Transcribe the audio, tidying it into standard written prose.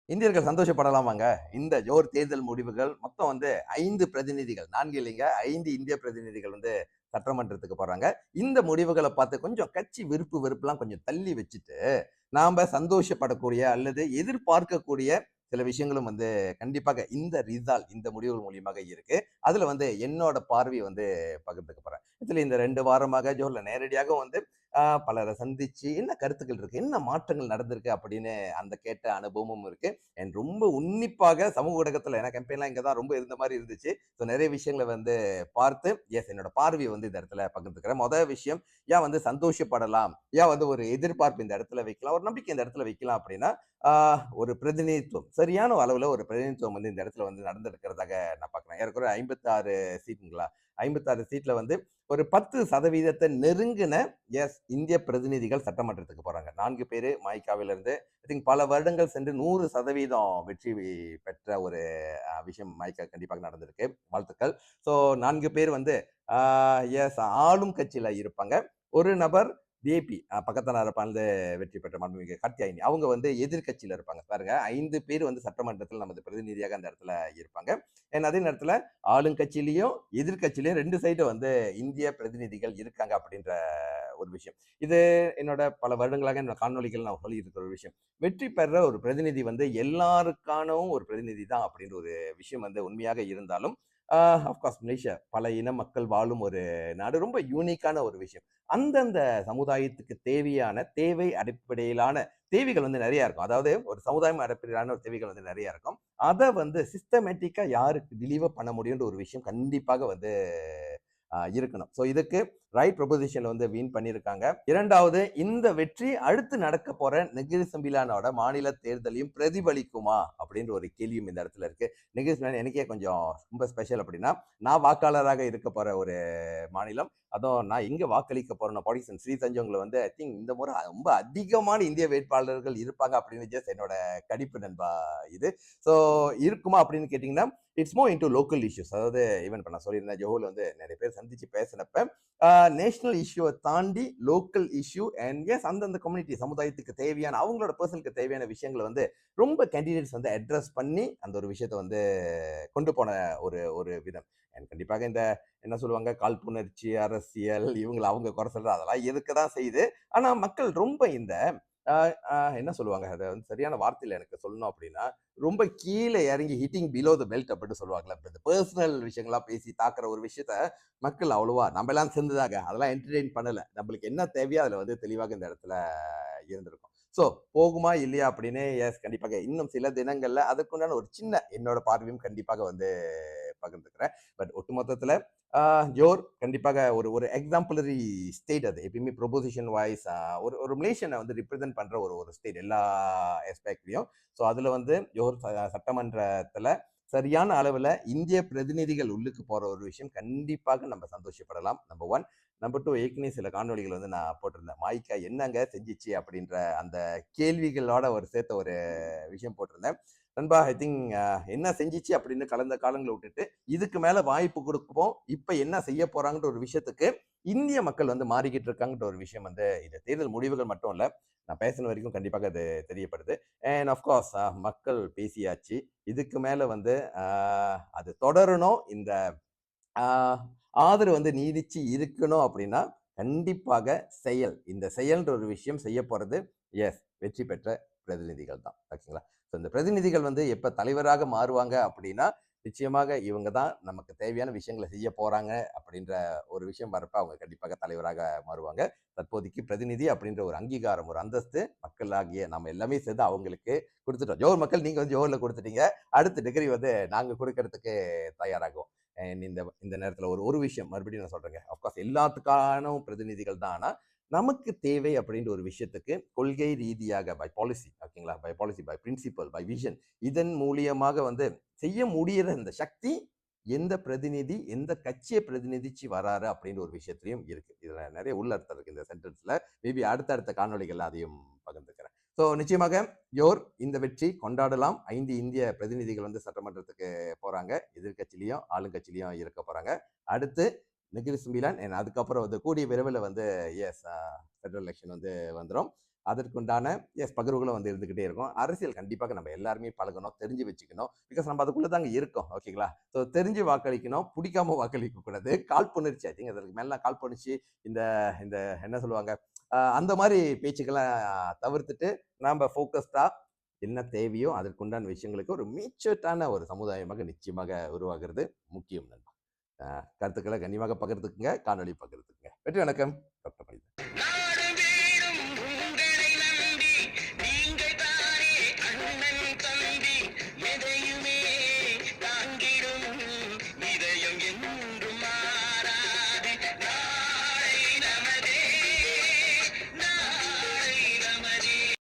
இந்தியர்கள் சந்தோஷப்படலாமாங்க? இந்த ஜோர் தேர்தல் முடிவுகள் மொத்தம் வந்து 5 பிரதிநிதிகள், 4 இல்லைங்க, 5 இந்திய பிரதிநிதிகள் வந்து சட்டமன்றத்துக்கு போறாங்க. இந்த முடிவுகள பார்த்து கொஞ்சம் கட்சி விருப்பு வெறுப்புலாம் கொஞ்சம் தள்ளி வச்சுட்டு, நாம சந்தோஷப்படக்கூடிய அல்லது எதிர்பார்க்கக்கூடிய சில விஷயங்களும் வந்து கண்டிப்பாக இந்த முடிவுகள் மூலியமாக இருக்கு. அதுல வந்து என்னோட பார்வைய வந்து பகிர்ந்துக்க போறேன். இதுல இந்த 2 வாரமாக ஜோஹர்ல நேரடியாக வந்து பலர சந்திச்சு என்ன கருத்துக்கள் இருக்கு? என்ன மாற்றங்கள் நடந்திருக்கு? அப்படின்னு அந்த கேட்ட அனுபவமும் இருக்கு. ரொம்ப உன்னிப்பாக சமூக ஊடகத்துல ஏன்னா கேம்பெயின்லாம் இங்க தான் ரொம்ப இருந்த மாரி இருந்துச்சு. ஸோ நெறைய விஷயங்கள வந்து பார்த்து, என்னோட பார்வைய வந்து இந்த இடத்துல பகிர்ந்துக்கிறேன். விஷயம், ஏன் வந்து சந்தோஷப்படலாம்? ஏன் வந்து ஒரு எதிர்பார்ப்பு இந்த இடத்துல வைக்கலாம்? ஒரு நம்பிக்கை இந்த இடத்துல வைக்கலாம் அப்படின்னா, ஆ ஒரு பிரதிநிதித்துவம். சரியான அளவுல ஒரு பிரதிநிதித்துவம் வந்து இந்த இடத்துல வந்து நடந்திருக்கிறதாக நான் பார்க்கிறேன். ஏறக்குறைய 56 சீட்டுங்களா? 56 சீட்ல வந்து ஒரு 10% நெருங்கின இந்திய பிரதிநிதிகள் சட்டமன்றத்துக்கு போறாங்க. 4 பேரு ம.இ.க.விலிருந்து ஐ திங்க் பல வருடங்கள் சென்று 100% வெற்றி பெற்ற ஒரு விஷயம் ம.இ.க. கண்டிப்பாக நடந்திருக்கு. வாழ்த்துக்கள். ஸோ 4 பேர் வந்து ஆ ஆளும் கட்சியில இருப்பாங்க. ஒரு நபர் வி.ஐ.பி. பக்கத்துல வந்து வெற்றி பெற்ற மாண்புமிகு கார்த்தியாயினி. அவங்க வந்து எதிர்க்கட்சியில இருப்பாங்க. பாருங்க 5 பேர் வந்து சட்டமன்றத்தில் நமது பிரதிநிதியாக அந்த இடத்துல இருப்பாங்க. அதே நேரத்துல ஆளுங்கட்சியிலயும், எதிர்க்கட்சியிலயும் 2 சைடு வந்து இந்திய பிரதிநிதிகள் இருக்காங்க அப்படின்ற ஒரு விஷயம். இது என்னோட பல வருடங்களாக என்னோட காணொளிகள் நான் சொல்லிட்டு இருக்கிற ஒரு விஷயம். வெற்றி பெற ஒரு பிரதிநிதி வந்து எல்லாருக்கானவும் ஒரு பிரதிநிதி தான் அப்படின்ற ஒரு விஷயம் வந்து உண்மையாக இருந்தாலும், அஃப்கோர்ஸ் மலேசியா பல இன மக்கள் வாழும் ஒரு நாடு. ரொம்ப யூனிக்கான ஒரு விஷயம். அந்தந்த சமுதாயத்துக்கு தேவையான தேவை அடிப்படையிலான தேவைகள் வந்து நெறைய இருக்கும். அதாவது ஒரு சமுதாயம் அடிப்படையிலான ஒரு தேவைகள் வந்து நெறைய இருக்கும். அத வந்து சிஸ்டமேட்டிக்கா யாருக்கு டெலிவர் பண்ண முடியும்ன்ற ஒரு விஷயம் கண்டிப்பாக வந்து இருக்கணும். ஸோ இதுக்கு ரைட் ப்ரொபோசிஷன்ல வந்து வின் பண்ணியிருக்காங்க. 2வது இந்த வெற்றி அடுத்து நடக்க போற நெகிரி சம்பிலானோட மாநில தேர்தலையும் பிரதிபலிக்குமா அப்படின்ற ஒரு கேள்வியும் இந்த இடத்துல இருக்கு. நெகிரி சம்பிலான் எனக்கே கொஞ்சம் ரொம்ப ஸ்பெஷல் அப்படின்னா, நான் வாக்காளராக இருக்க போற ஒரு மாநிலம். அதுவும் நான் எங்க வாக்களிக்க போறேன்னா பாடிசன் ஸ்ரீ தஞ்சோங்ல வந்து ஐ திங்க் இந்த முறை ரொம்ப அதிகமான இந்திய வேட்பாளர்கள் இருப்பாங்க அப்படின்னு ஜஸ்ட் என்னோட கணிப்பு நண்பா இது. ஸோ இருக்குமா அப்படின்னு கேட்டீங்கன்னா, it's more into local issues. அதாவது ஈவன் இப்ப நான் சொல்லியிருந்தேன் ஜோஹர்ல வந்து நிறைய பேர் சந்திச்சு பேசினப்ப நேஷனல் இஷ்யூவை தாண்டி லோக்கல் இஷ்யூ அண்ட் எஸ் அந்தந்த கம்யூனிட்டி சமுதாயத்துக்கு தேவையான அவங்களோட பர்சனுக்கு தேவையான விஷயங்களை வந்து ரொம்ப கேண்டிடேட்ஸ் வந்து அட்ரஸ் பண்ணி அந்த ஒரு விஷயத்த வந்து கொண்டு போன ஒரு ஒரு விதம். அண்ட் கண்டிப்பாக இந்த என்ன சொல்லுவாங்க காழ்ப்புணர்ச்சி அரசியல் இவங்களை அவங்க குறை சொல்றது அதெல்லாம் எதுக்குதான் செய்யுது. ஆனா மக்கள் ரொம்ப இந்த என்ன சொல்லுவாங்க அதை வந்து சரியான வார்த்தையில எனக்கு சொல்லணும் அப்படின்னா ரொம்ப கீழே இறங்கி ஹிட்டிங் பிலோ த பெல்ட் அப்படின்னு சொல்லுவாங்கல்ல. இந்த பர்சனல் விஷயங்களா பேசி தாக்குற ஒரு விஷயத்த மக்கள் அவ்வளவா நம்ம எல்லாம் சேர்ந்துதாங்க அதெல்லாம் என்டர்டெயின் பண்ணல. நம்மளுக்கு என்ன தேவையோ அதுல வந்து தெளிவாக இந்த இடத்துல இருந்திருக்கும். சோ போகுமா இல்லையா அப்படின்னு எஸ் கண்டிப்பாக இன்னும் சில தினங்கள்ல அதுக்குண்டான ஒரு சின்ன என்னோட பார்வையும் கண்டிப்பாக வந்து பகிர்ந்துக்கிறேன். பட் ஒட்டுமொத்தத்துல ஜோர் கண்டிப்பாக ஒரு ஒரு எக்ஸாம்பிளரி ஸ்டேட். அது எப்பயுமே ப்ரொபோசிஷன் வாய்ஸ் ஒரு ஒரு மலேசியனை வந்து ரிப்ரசென்ட் பண்ற ஒரு ஒரு ஸ்டேட் எல்லா எஸ்பெக்ட்லயும். ஸோ அதுல வந்து ஜோஹர் சட்டமன்றத்துல சரியான அளவுல இந்திய பிரதிநிதிகள் உள்ளுக்கு போற ஒரு விஷயம் கண்டிப்பாக நம்ம சந்தோஷப்படலாம். Number one. நம்பர் டூ, ஏற்கனவே சில காணொலிகள் வந்து நான் போட்டிருந்தேன். மாய்க்கா என்னங்க செஞ்சிச்சு அப்படின்ற அந்த கேள்விகளோட ஒரு சேர்த்த ஒரு விஷயம் போட்டிருந்தேன். நண்பா ஐ திங்க் என்ன செஞ்சிச்சு அப்படின்னு கலந்த காலங்களை விட்டுட்டு இதுக்கு மேல வாய்ப்பு கொடுப்போம். இப்ப என்ன செய்ய போறாங்கன்ற ஒரு விஷயத்துக்கு இந்திய மக்கள் வந்து மாறிக்கிட்டு இருக்காங்கன்ற ஒரு விஷயம் வந்து இது தேர்தல் முடிவுகள் மட்டும் இல்ல. நான் பேசின வரைக்கும் கண்டிப்பாக அது தெரியப்படுது. அண்ட் ஆஃப்கோர்ஸ் மக்கள் பேசியாச்சு. இதுக்கு மேல வந்து அது தொடரணும். இந்த ஆதரவு வந்து நீடிச்சு இருக்கணும் அப்படின்னா கண்டிப்பாக செயல் இந்த செயல்ன்ற ஒரு விஷயம் செய்ய போறது வெற்றி பெற்ற பிரதிநிதிகள் தான். ஓகேங்களா? ஸோ இந்த பிரதிநிதிகள் வந்து எப்ப தலைவராக மாறுவாங்க அப்படின்னா நிச்சயமாக இவங்க தான் நமக்கு தேவையான விஷயங்களை செய்ய போறாங்க அப்படின்ற ஒரு விஷயம் வரப்ப அவங்க கண்டிப்பாக தலைவராக மாறுவாங்க. தற்போதைக்கு பிரதிநிதி அப்படின்ற ஒரு அங்கீகாரம் ஒரு அந்தஸ்து மக்களாகிய நம்ம எல்லாமே சேர்ந்து அவங்களுக்கு கொடுத்துட்டோம். ஜோஹர் மக்கள் நீங்க வந்து ஜோஹர்ல கொடுத்துட்டீங்க. அடுத்த டிகிரி வந்து நாங்க கொடுக்கறதுக்கு தயாராகும். இந்த இந்த நேரத்துல ஒரு ஒரு விஷயம் மறுபடியும் நான் சொல்றேங்க. அஃப்கோர்ஸ் எல்லாத்துக்கான பிரதிநிதிகள் தான். ஆனா நமக்கு தேவை அப்படின்ற ஒரு விஷயத்துக்கு கொள்கை ரீதியாக பை பாலிசி ஓகேங்களா, by policy by principle by vision இதன் மூலியமாக வந்து செய்ய முடியிற இந்த சக்தி எந்த பிரதிநிதி எந்த கட்சியை பிரதிநிதிச்சு வராரு அப்படின்ற ஒரு விஷயத்திலையும் இருக்கு. இதுல நிறைய உள்ளர்த்தம் இருக்கு இந்த சென்டென்ஸ்ல. மேபி அடுத்தடுத்த காணொளிகள் அதையும் பகிர்ந்துக்கிறேன். ஸோ நிச்சயமாக யோர் இந்த வெற்றி கொண்டாடலாம். 5 இந்திய பிரதிநிதிகள் வந்து சட்டமன்றத்துக்கு போறாங்க. எதிர்கட்சியிலையும் ஆளுங்கட்சியிலையும் இருக்க போறாங்க. அடுத்து நெகிரி சிம்பிலான் அதுக்கப்புறம் வந்து கூடிய விரைவில் வந்து எஸ் ஃபெடரல் எலெக்ஷன் வந்து வந்துடும். அதற்குண்டான பகிர்வுகளும் வந்து இருந்துகிட்டே இருக்கும். அரசியல் கண்டிப்பாக நம்ம எல்லாருமே பழகணும், தெரிஞ்சு வச்சுக்கணும். பிகாஸ் நம்ம அதுக்குள்ள தாங்க இருக்கோம். ஓகேங்களா? ஸோ தெரிஞ்சு வாக்களிக்கணும், பிடிக்காம வாக்களிக்க கூடாது. காழ்ப்புணர்ச்சி ஐ திங்க் அதற்கு மேல காழ்ப்புணர்ச்சி இந்த இந்த என்ன சொல்லுவாங்க? அந்த மாரி பேச்சுக்கெல்லாம் தவிர்த்துட்டு, நாம ஃபோக்கஸ்டா என்ன தேவையோ அதற்குண்டான விஷயங்களுக்கு ஒரு மீச்சுவர்டான ஒரு சமுதாயமாக நிச்சயமாக உருவாகுறது முக்கியம் நண்பா. கருத்துக்களை கண்ணியமாக பகிர்ந்துக்குங்க, காணொளி பகிர்ந்துக்குங்க. வெற்றி வணக்கம். டாக்டர் மனிதன்.